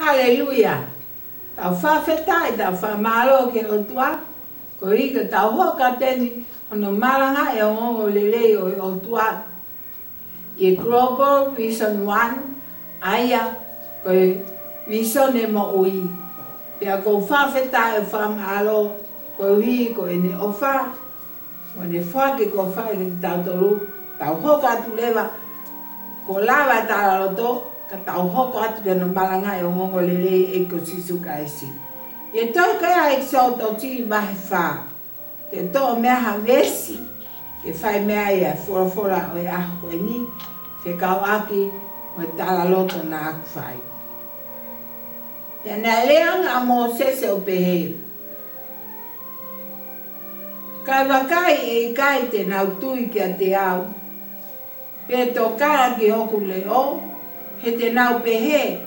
Haleluya. Tau whawhetai, tau whamalo ke o tua. Ko ika tau hoka teni, ono maranga e ongo lelei o tua. I Global Vision 1, aia, ko vision e mo ui. Pea ko whawhetai e whamalo, ko hui ko ene ofa. Ko ene whake ko whaere tau toru. Tau hoka atu lewa, ko lawa tala roto. Ka tau hoko atu ke no maranga e ongo lelei e ko sisu kaisi. E toi kaya e so to ti mahi wha. Te to mea ha vesi. Ke whai mea ia fora o e aho koe ni. Whekau aki mo e tala loto na aku whai. Tēnā leanga mo sese o pehe. Kai wakai e kai te nau tui kia te au. Pe to kara ki hoku leo. He te nau pehe.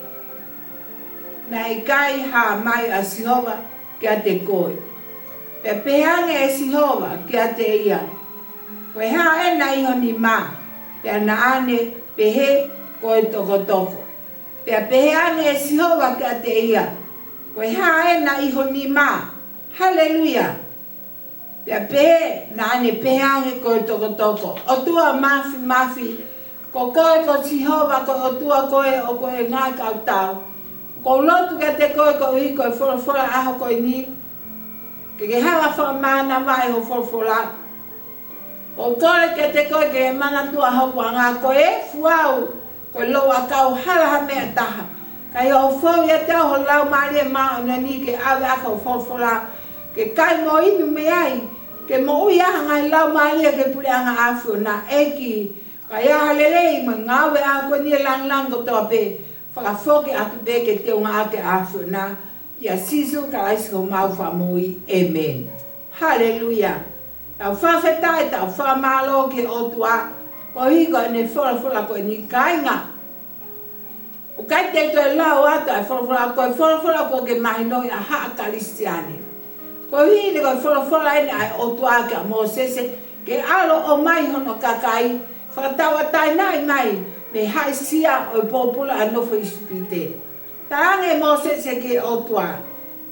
Na i kai ha mai a Sihova kia te koe. Pe pehange e Sihova kia te ia. Koe ha e na iho ni ma. Pe na ane pehe koe toko toko. Pe pehange e Sihova kia te ia. Koe ha e na iho ni ma. Haleluya. Pe pehe na ane pehange koe toko toko. O tua mafi. Ko koe ko Sihova ko o tua koe o koe ngai kau tau. Ko lotu ke te koe ko i koe whora aho koe ni. Ke hanga whamana vai ho whora. Ko koe ke te koe ke mana tua hau ngā koe fuau. Koe loa kau halaha mea taha. Kai o whau ia tau ho lau maria maa na ni ke awe ako whora. Ke kai mo inu me ai. Ke mo ui aha ngai lau maria ke pule anga awhio na eki. Kaya halelei mo ngawe a koe ni lang ko toa pe. Whakafoke atu pe ke te unga ake awhio na. Ia sisu ka aisi ko mau whamui. Amen. Haleluya. Tau whawhetai, tau whamalo ke o tua. Ko hiko ene whora koe ni kainga. O kai te toi lau atu ai whora koe ke mahinoi a haa kalistiane. Ko hine koe whora ene ai o tua ke a Mosese. Ke alo o mai hono kakai. Whakatawa tai nai mai, me hai sia o popula a nofo ispite. Tarange Mosese ke o tua.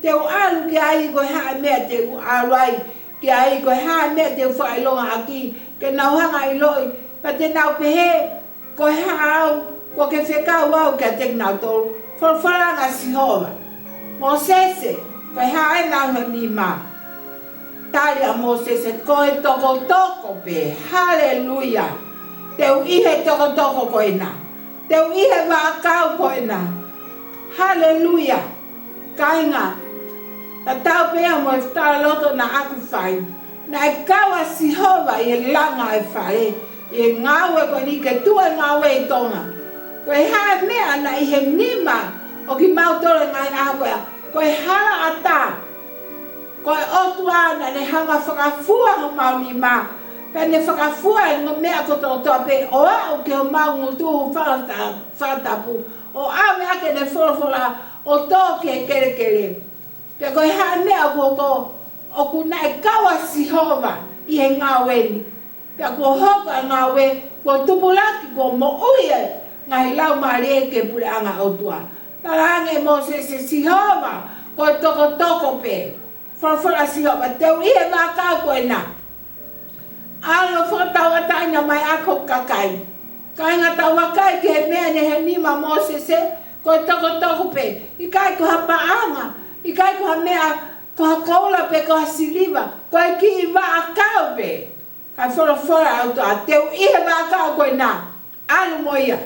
Te o alu ke ai koe hae mea te u aluai. Ke ai koe hae mea te u whailonga aki. Ke nauhanga i loi. Pa te nau pehe, koe haau, ko ke whekau au ke te nau tolu. Whoranga Sihova. Mosese, koe hae nau ni ma. Tari a Mosese, koe toko pe. Haleluya. Te u ihe toko koe na. Te u ihe waakau koe na. Haleluya. Kainga. Ta tau pea mo e whtara loto na aku whai. Na e kawa Sihova i e langa e whare. I e ngawe koe ni ke tua ngawe i tonga. Koe hae mea na i he nima. O ki mautore ngai aha koea. Koe hala ata. Koe otua na ne hanga whakafua ho mau ni ma. Pe ne whakafua e ngo mea koto toa pe o au ke o mau ngutu whakatapu. O awe ake ne whora o tō ke kere. Pe koe hae mea koko o kuna e kawa Sihova i he ngawe ni. Pe ko hoka ngawe ko tupulaki ko mo uie ngai lau marie ke pule anga o tua. Tarange Mosese Sihova ko toko pe. Whora Sihova te uie wakau koe na. Alo whakatawa taina mai ako kakai. Kai ngata wakai ke he mea ne he nima Mosese ko toko pe. I kai ko ha paanga. I kai ko ha mea ko ha koula pe ko ha siliva. Ko e ki i wakau pe. Kai whora au toa. Te uie wakau koe na. Alo moia.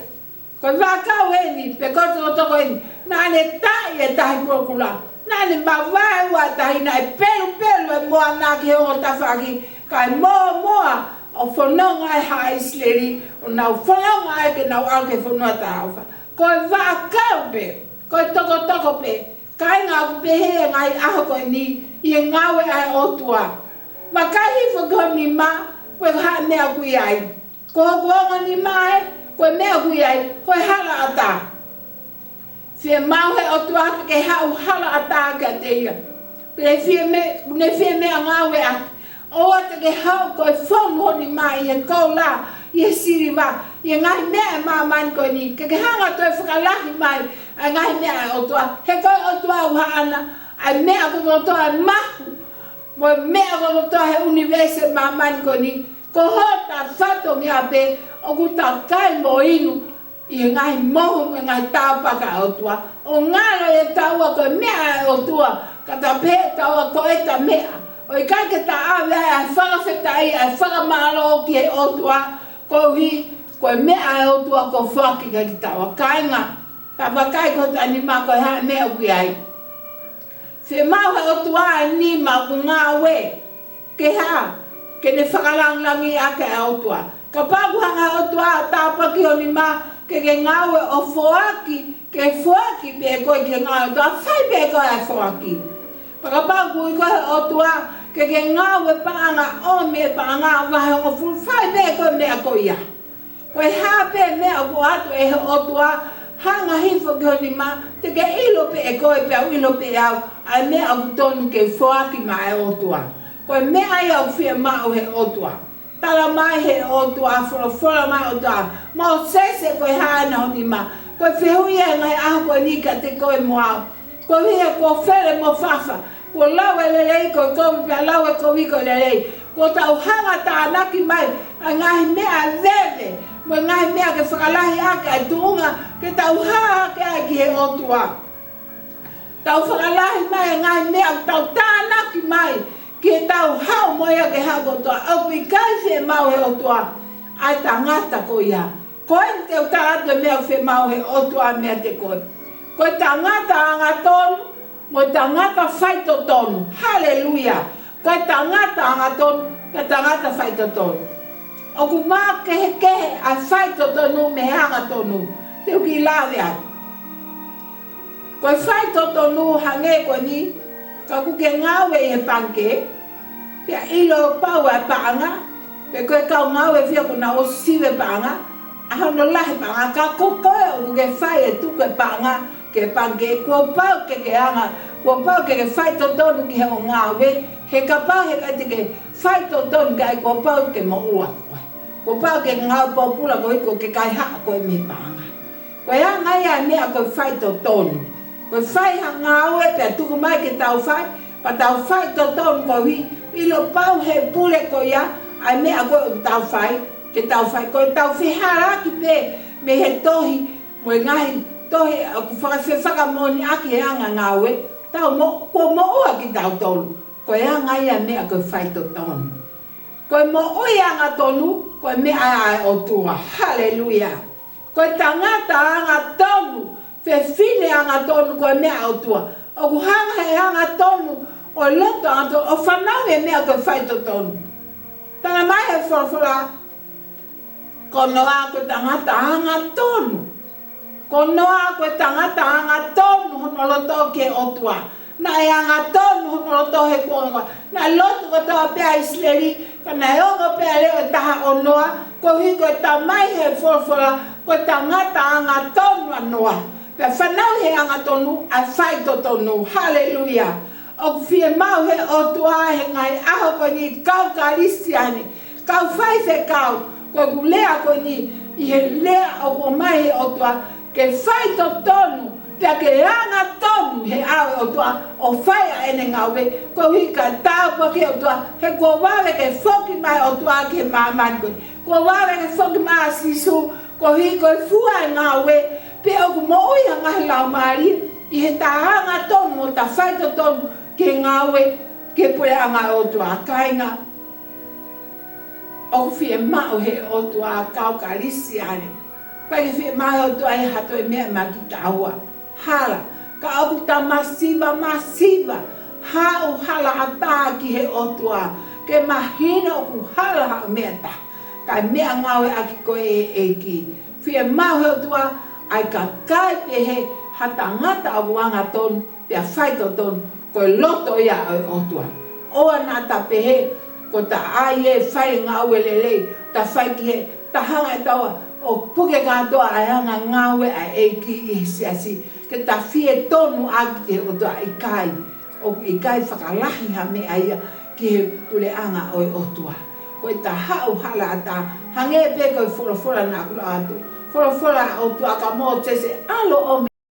Ko wakau e ni pe ko toko e ni. Na ne tai e tahi prokula. Na ne mawai wa tahi na e pelu e moa na ki hongo tawhaki. Kai moa o whanonga e haisleri. O nau whanonga e ke nau au ke whanua tahauwha. Ko e wakau pe. Ko e toko pe. Kai ngā kupehe ngai aho koe ni. I e ngawe ai o tua. Ma kai hifo koe ni ma. Koe haa mea kui ai. Ko hokuonga ni ma e. Koe mea kui ai. Koe hala ata. Fie mau he o tua ke hau hala ata ka te ia. Ne fie mea ngawe a. O ata ke hau koe whongo ni ma i e kou la. ye siriva ye ngai mea maman ko ni ke hanga to whakalahi mai a ngai mea o toa he koe o toa uha ana a mea ko toa mahu mo mea ko toa he universe maman ko ni ko hota whato ngea pe o ku ta kai mo inu i ngai mohu me ngai tāpaka o toa o ngalo e taua ko mea o toa ka ta pe taua ko e ta mea o i kai ke ta awe a whakawhetai a whakamalo ki he o toa ko hi ko mea o tua ko whaki ka ki tawa kainga ta wakai ko ta ni ma ko ha mea ki ai se mau o tua ni ma ku ngā we ke ha ke ne whakalang langi a ke o tua ka paku hanga o tua ta paki o ni ma ke ngā we o whaki ke whaki pe ko ke ngā o tua whai pe ko a whaki pakapaku i ko o tua ke ngā we paanga o me paanga wahe o fu whai pe ko mea ko ia koe hape mea ko atu e o tua hanga hifo ki honi ma te ke ilo pe e koe pe au ilo pe au a mea au tonu ke whaaki ma e o tua koe mea i au whia mao he o tua tala mai he o tua whora mai o tua ma o sese koe haana honi ma koe whihui e ngai aho koe nika te koe moao koe hia ko where mo whafa ko lawe lelei koe koe pia lawe koe wiko lelei ko tau hanga ta anaki mai a ngahi mea leve mo ngahi mea ke whakalahi ake ai tuunga ke tau haa ke ai ki he o tua tau whakalahi mai a ngahi mea tau ta anaki mai ke tau hao moia ke hao ko tua au pi kai whe mau he o tua ai ta ngata ko ia koe te u ta atu mea whe mau he o tua mea te koe koe ta ngata anga tonu mo ta ngata whaito tonu haleluia koe ta ngata anga tonu ka ta ngata whaito tonu o ku maa kehe a whaito tonu me hanga tonu te uki lawe ai koe whaito tonu hange koe ni ka kuke ngawe e panke pia ilo pau e paanga pe koe kau ngawe fia kuna o siwe paanga ahono lahi paanga ka kokoe o kuke whai e tuke paanga ke panke kua pau ke anga kua pau ke whaito tonu ki he o ngawe he ka pau he ka te ke whaito tonu kai kua pau ke mo ua ko pau ke ngau popula ko iko ke kai ha ko me panga ko ya ngai ya mea ko whaito tonu ko whai ha ngau e pe tuku mai ke tau whai pa tau whaito tonu ko hi ilo pau he pule ko ya ai mea ko tau whai ke tau whai ko tau whihara ki pe me he tohi mo ngai tohi ku whakamoni aki he anga ngau e tau mo ko mo ua ki tau tonu ko ya ngai ya mea ko whaito tonu ko mo oi anga tonu ko me ai o tua haleluia ko tangata anga tonu fe fine anga tonu ko me o tua o ku hanga he anga tonu o loto anga o whanau e mea ko whaito tonu tanga mai he whawhara ko noa ko tangata anga tonu ko noa ko tangata anga tonu hono loto ke o tua na e anga tonu hono loto he kuonga na loto ko toa pia isleri kana e ongo pia leo taha o noa ko hi ko ta mai he whawhara ko tangata anga tonu anoa pe whanau he anga tonu a whaito tonu haleluia o fie mau he o tua he ngai aho ko ni kau karistiane kau whai se kau ko kulea ko ni i he lea o ko mai he o tua ke whaito tonu pia ke anga tonu he awe o tua o whai a ene ngawe ko hi ka tau pa ke o tua he ko wawe ke whoki mai o tua ke maman ko wawe ke whoki mai sisu ko hi ko fua ngawe pe o ku mo ia ngahi lau mari i he ta anga tonu o ta whaito tonu ke ngawe ke pue anga o tua kainga o fie mao he o tua kau karisiane pa ke fie mao o tua he hato e mea makita aua hala ka au ta masiva ha o hala ata ki he o tua ke mahina o ku hala ha meta ka mea ngawe aki ko e ki fie mao he o tua ai ka kai pe he hata ngata au anga ton pe whaito ton ko loto ia o tua o ana ta pe he ko ta ai e whai ngawe lele ta whai ki he ta hanga e taua o puke katoa ai hanga ngawe ai e ki i siasi ke ta fie tonu aki o tua i kai whakalahi ha me aia ki he tule anga o tua koe ta hau hala ata hange pe koe fora fora na kula atu fora fora o tu aka mo te se alo o